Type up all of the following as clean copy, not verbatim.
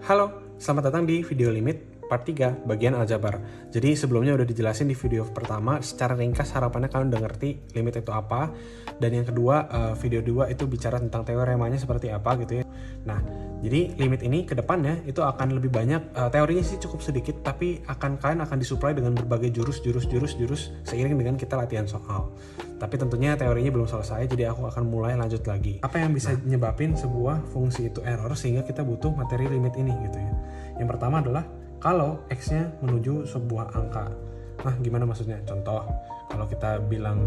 Halo, selamat datang di video limit part 3 bagian aljabar. Jadi sebelumnya udah dijelasin di video pertama secara ringkas, harapannya kalian udah ngerti limit itu apa. Dan yang kedua, video 2 itu bicara tentang teoremanya seperti apa gitu ya. Nah, jadi limit ini ke depannya itu akan lebih banyak, teorinya sih cukup sedikit, tapi kalian akan disuplai dengan berbagai jurus seiring dengan kita latihan soal. Tapi tentunya teorinya belum selesai, jadi aku akan mulai lanjut lagi. Apa yang bisa nyebabin sebuah fungsi itu error sehingga kita butuh materi limit ini gitu ya. Yang pertama adalah kalau x-nya menuju sebuah angka. Nah, gimana maksudnya? Contoh, kalau kita bilang,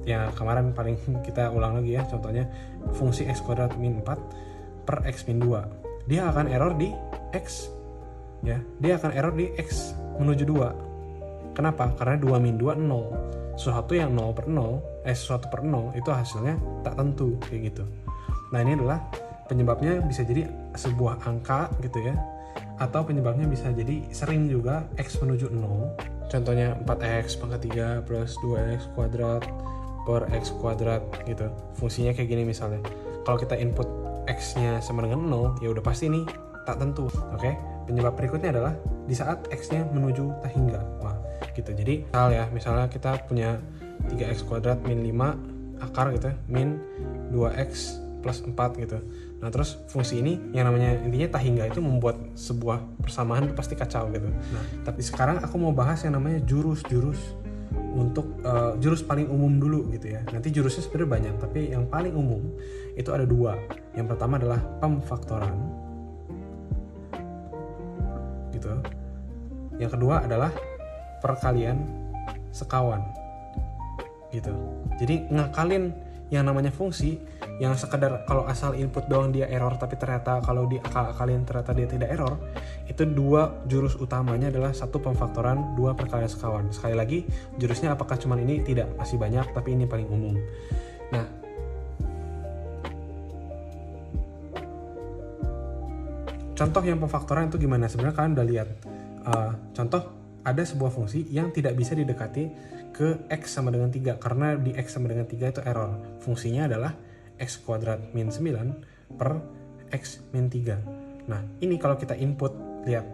ya kemarin paling kita ulang lagi ya, contohnya fungsi x kuadrat min 4 per x min 2. Dia akan error di x, ya. Dia akan error di x menuju 2. Kenapa? Karena 2 min 2, 0. Sesuatu yang 0 per 0, sesuatu per 0, itu hasilnya tak tentu, kayak gitu. Nah, ini adalah penyebabnya bisa jadi sebuah angka gitu ya, atau penyebabnya bisa jadi sering juga x menuju 0. Contohnya 4x pangkat 3 plus 2x kuadrat per x kuadrat gitu. Fungsinya kayak gini misalnya. Kalau kita input x-nya sama dengan 0, ya udah pasti nih tak tentu. Oke? Penyebab berikutnya adalah di saat x-nya menuju tak hingga. Wah, gitu. Jadi misalnya kita punya 3x kuadrat min 5 akar gitu ya, min 2x plus 4 gitu. Nah, terus fungsi ini yang namanya intinya tak hingga itu membuat sebuah persamaan itu pasti kacau gitu. Nah, tapi sekarang aku mau bahas yang namanya jurus-jurus untuk jurus paling umum dulu gitu ya. Nanti jurusnya sebenarnya banyak, tapi yang paling umum itu ada 2. Yang pertama adalah pemfaktoran gitu. Yang kedua adalah perkalian sekawan gitu. Jadi ngakalin yang namanya fungsi yang sekedar kalau asal input doang dia error, tapi ternyata kalau diakal-akalin ternyata dia tidak error, itu 2 jurus utamanya adalah 1 pemfaktoran, 2 perkalian sekawan. Sekali lagi, jurusnya apakah cuman ini? Tidak, masih banyak, tapi ini paling umum. Nah, contoh yang pemfaktoran itu gimana? Sebenarnya kalian udah lihat. Contoh, ada sebuah fungsi yang tidak bisa didekati ke x sama dengan 3 karena di x sama dengan 3 itu error. Fungsinya adalah x kuadrat min 9 per x min 3. Nah, ini kalau kita input, lihat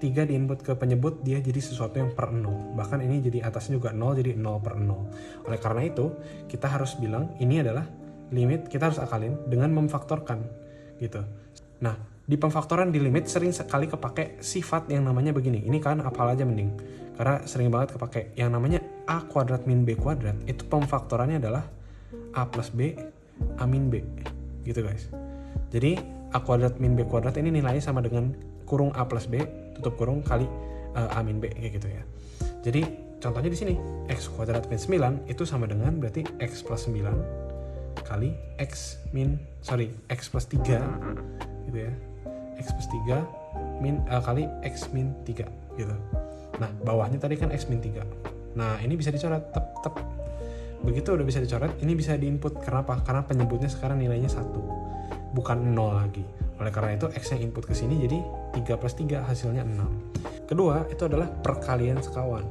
3 diinput ke penyebut, dia jadi sesuatu yang per 0. Bahkan ini jadi atasnya juga 0, jadi 0 per 0. Oleh karena itu, kita harus bilang ini adalah limit, kita harus akalin dengan memfaktorkan gitu. Nah, di pemfaktoran di limit sering sekali kepake sifat yang namanya begini. Ini kalian hafal aja mending, karena sering banget kepake yang namanya a kuadrat min b kuadrat. Itu pemfaktorannya adalah a plus b a min b gitu guys. Jadi a kuadrat min b kuadrat ini nilainya sama dengan kurung a plus b tutup kurung kali a min b kayak gitu ya. Jadi contohnya di sini x kuadrat min 9 itu sama dengan berarti x plus 9 kali x plus 3 gitu ya. X plus 3 kali x min 3 gitu. Nah, bawahnya tadi kan x min 3. Nah, ini bisa dicoret tep. Begitu udah bisa dicoret, ini bisa diinput. Kenapa? Karena penyebutnya sekarang nilainya 1, bukan 0 lagi. Oleh karena itu x yang input ke sini jadi 3 plus 3 hasilnya 6. Kedua, itu adalah perkalian sekawan.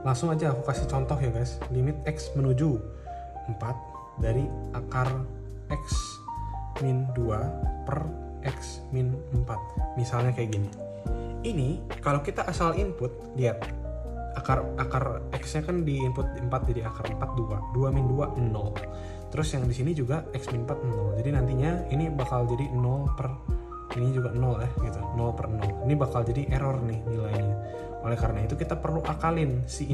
Langsung aja aku kasih contoh ya guys. Limit x menuju 4 dari akar x min 2 per x min 4. Misalnya kayak gini. Ini kalau kita asal input, lihat akar x-nya kan di input 4 jadi akar 4 2 min 2 0. Terus yang di sini juga x min 4 0. Jadi nantinya ini bakal jadi 0 per ini juga 0 ya gitu. 0 per 0. Ini bakal jadi error nih nilainya. Oleh karena itu kita perlu akalin si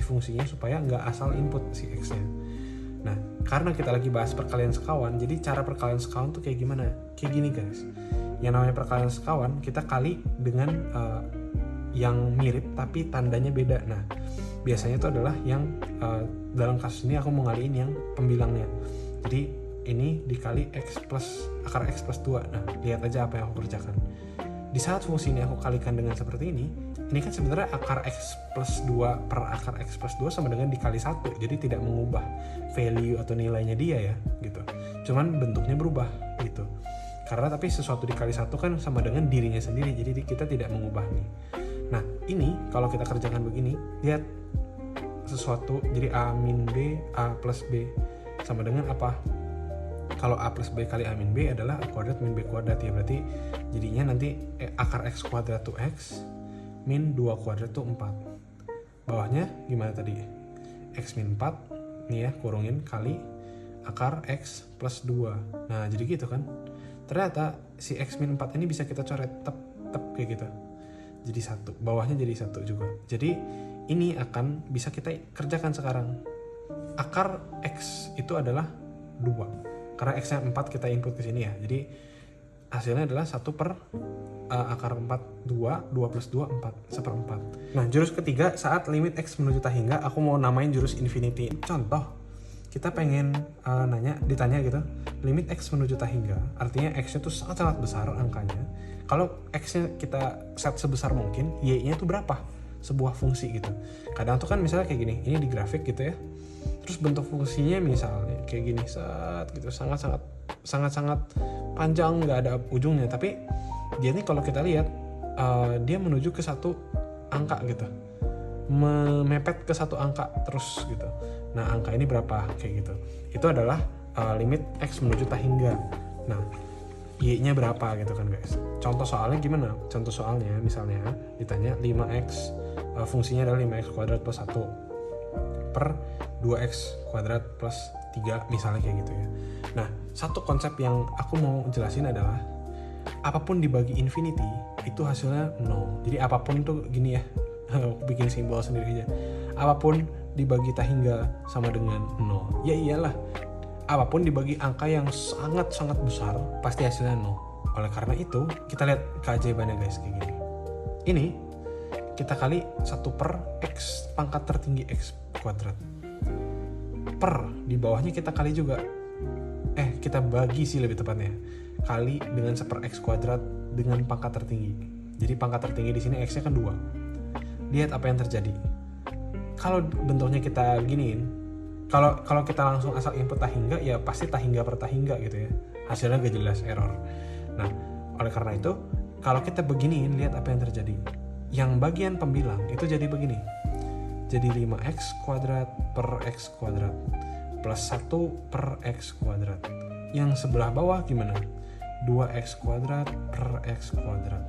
fungsinya supaya nggak asal input si x-nya. Nah, karena kita lagi bahas perkalian sekawan, jadi cara perkalian sekawan tuh kayak gimana? Kayak gini guys. Yang namanya perkalian sekawan, kita kali dengan yang mirip tapi tandanya beda. Nah, biasanya itu adalah yang dalam kasus ini aku mau ngaliin yang pembilangnya. Jadi ini dikali akar x plus 2. Nah, lihat aja apa yang aku kerjakan. Di saat fungsi ini aku kalikan dengan seperti ini kan sebenarnya akar x plus 2 per akar x plus 2 sama dengan dikali 1. Jadi tidak mengubah value atau nilainya dia ya gitu. Cuman bentuknya berubah gitu. Karena tapi sesuatu dikali 1 kan sama dengan dirinya sendiri. Jadi kita tidak mengubah nih. Nah, ini kalau kita kerjakan begini, lihat sesuatu jadi a min b, a plus b sama dengan apa? kalau A plus B kali A min B adalah A kuadrat min B kuadrat ya, berarti jadinya nanti akar X kuadrat tuh X min 2 kuadrat tuh 4. Bawahnya gimana tadi? X min 4 nih ya, kurungin kali akar X plus 2. Nah jadi gitu kan, ternyata si X min 4 ini bisa kita coret tep kayak gitu, jadi 1, bawahnya jadi 1 juga. Jadi ini akan bisa kita kerjakan sekarang. Akar X itu adalah 2, karena X nya 4 kita input ke sini ya, jadi hasilnya adalah 1 per akar 4, 2 plus 2, 4, 1/4. Nah jurus ketiga saat limit X menuju tak hingga, aku mau namain jurus infinity. Contoh, kita pengen ditanya gitu, limit X menuju tak hingga, artinya X nya tuh sangat-sangat besar angkanya. Kalau X nya kita set sebesar mungkin, Y nya tuh berapa? Sebuah fungsi gitu. Kadang tuh kan misalnya kayak gini, ini di grafik gitu ya, terus bentuk fungsinya misalnya kayak gini, gitu, sangat-sangat panjang, nggak ada ujungnya, tapi dia nih kalau kita lihat dia menuju ke satu angka gitu, memepet ke satu angka terus gitu. Nah angka ini berapa kayak gitu, itu adalah limit X menuju tak hingga. Nah Y nya berapa gitu kan guys. Contoh soalnya gimana? Contoh soalnya misalnya ditanya 5X, fungsinya adalah 5X kuadrat plus 1 per 2X kuadrat plus 3 misalnya kayak gitu ya. Nah satu konsep yang aku mau jelasin adalah apapun dibagi infinity itu hasilnya 0. Jadi apapun tuh gini ya, aku bikin simbol sendiri aja. Apapun dibagi tak hingga sama dengan 0. Ya iyalah, apapun dibagi angka yang sangat-sangat besar pasti hasilnya 0. Oleh karena itu kita lihat keajaibannya guys kayak gini. Ini kita kali 1 per X pangkat tertinggi X kuadrat, per di bawahnya kita kali juga, kita bagi sih lebih tepatnya, kali dengan 1 per X kuadrat dengan pangkat tertinggi. Jadi pangkat tertinggi di sini X nya kan 2. Lihat apa yang terjadi kalau bentuknya kita giniin. Kalau kita langsung asal input tak hingga, ya pasti tak hingga per tak hingga gitu ya, hasilnya gak jelas, error. Nah oleh karena itu kalau kita beginiin, lihat apa yang terjadi. Yang bagian pembilang itu jadi begini, jadi 5X kuadrat per X kuadrat plus 1 per X kuadrat. Yang sebelah bawah gimana? 2X kuadrat per X kuadrat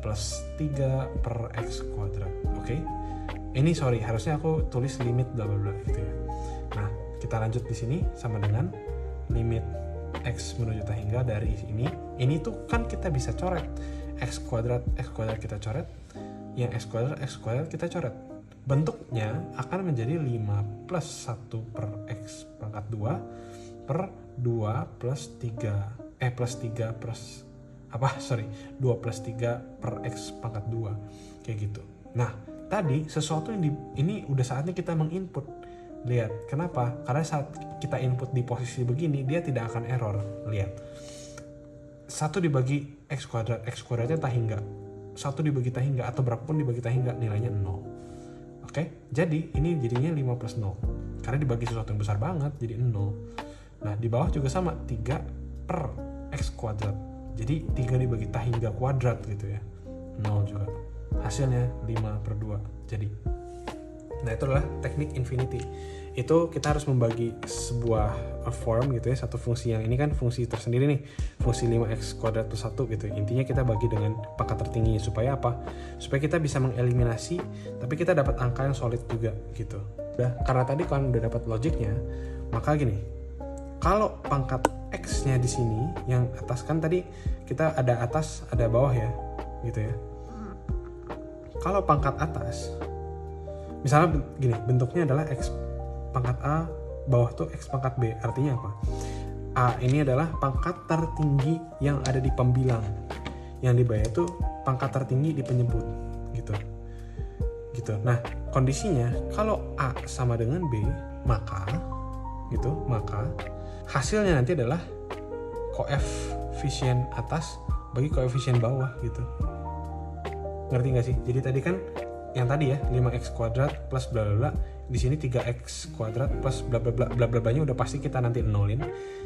plus 3 per X kuadrat. Oke? Ini harusnya aku tulis limit bla bla bla gitu ya. Nah, kita lanjut di sini sama dengan limit X menuju tak hingga dari ini. Ini tuh kan kita bisa coret. X kuadrat kita coret. Yang X kuadrat kita coret. Bentuknya akan menjadi 5 plus 1 per X pangkat 2 per 2 plus 3 plus 3 plus 2 plus 3 per X pangkat 2 kayak gitu. Nah tadi sesuatu yang ini udah saatnya kita menginput. Lihat kenapa? Karena saat kita input di posisi begini dia tidak akan error. Lihat 1 dibagi X kuadratnya tak hingga, 1 dibagi tak hingga atau berapapun dibagi tak hingga nilainya 0. Oke, jadi ini jadinya 5 plus 0 karena dibagi sesuatu yang besar banget jadi 0. Nah di bawah juga sama, 3 per X kuadrat, jadi 3 dibagi tak hingga kuadrat gitu ya, 0 juga, hasilnya 5 per 2 jadi. Nah itu adalah teknik infinity. Itu kita harus membagi sebuah form gitu ya, satu fungsi yang ini kan fungsi tersendiri nih, fungsi 5x kuadrat plus 1 gitu. Intinya kita bagi dengan pangkat tertinggi supaya apa? Supaya kita bisa mengeliminasi tapi kita dapat angka yang solid juga gitu. Udah, karena tadi kan udah dapat logiknya, maka gini, kalau pangkat x-nya di sini yang atas kan tadi kita ada atas ada bawah ya gitu ya. Kalau pangkat atas misalnya gini, bentuknya adalah X pangkat A, bawah tuh X pangkat B. Artinya apa? A ini adalah pangkat tertinggi yang ada di pembilang. Yang di bawah itu pangkat tertinggi di penyebut. Gitu. Nah, kondisinya kalau A sama dengan B, maka hasilnya nanti adalah koefisien atas bagi koefisien bawah gitu. Ngerti nggak sih? Jadi tadi kan yang tadi ya 5x kuadrat plus bla bla bla, di sini 3x kuadrat plus bla bla bla bla bla nya udah pasti kita nanti nolin,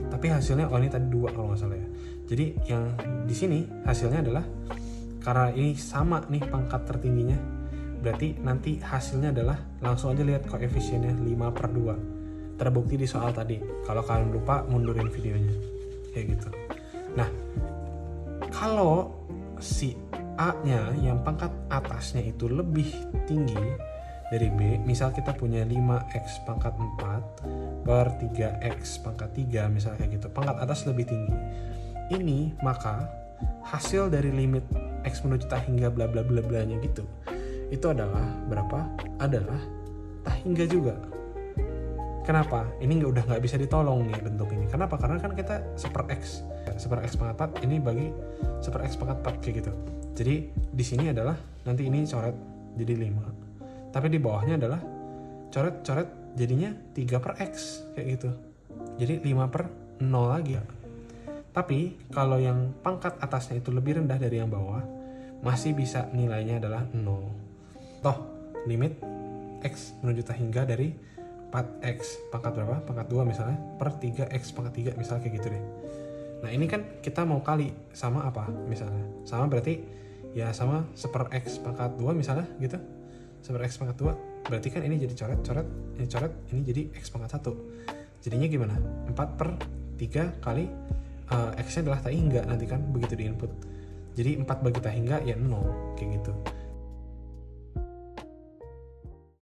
tapi hasilnya ini tadi 2 kalau nggak salah ya. Jadi yang di sini hasilnya adalah karena ini sama nih pangkat tertingginya, berarti nanti hasilnya adalah langsung aja lihat koefisiennya 5 per 2. Terbukti di soal tadi. Kalau kalian lupa mundurin videonya. Kalau si A-nya yang pangkat atasnya itu lebih tinggi dari B, misal kita punya 5x pangkat 4 per 3x pangkat 3, misalnya kayak gitu, pangkat atas lebih tinggi. Ini maka hasil dari limit x menuju tak hingga bla bla bla bla nya gitu, itu adalah berapa? Adalah tak hingga juga. Kenapa? Ini udah nggak bisa ditolong nih bentuk ini. Kenapa? Karena kan kita seper x pangkat 4 ini bagi seper x pangkat 4 kayak gitu. Jadi di sini adalah nanti ini coret jadi 5. Tapi di bawahnya adalah coret jadinya 3 per x kayak gitu. Jadi 5 per 0 lagi. Tapi kalau yang pangkat atasnya itu lebih rendah dari yang bawah, masih bisa nilainya adalah 0. Toh limit x menuju tak hingga dari 4x pangkat berapa? Pangkat 2 misalnya per 3x pangkat 3 misalnya kayak gitu deh. Nah ini kan kita mau kali sama apa misalnya? Sama berarti ya sama seper x pangkat 2 misalnya gitu. Seper x pangkat 2 berarti kan ini jadi coret, ini jadi x pangkat 1. Jadinya gimana? 4 per 3 kali x nya adalah tak hingga nanti kan begitu di input. Jadi 4 bagi tak hingga ya 0 kayak gitu.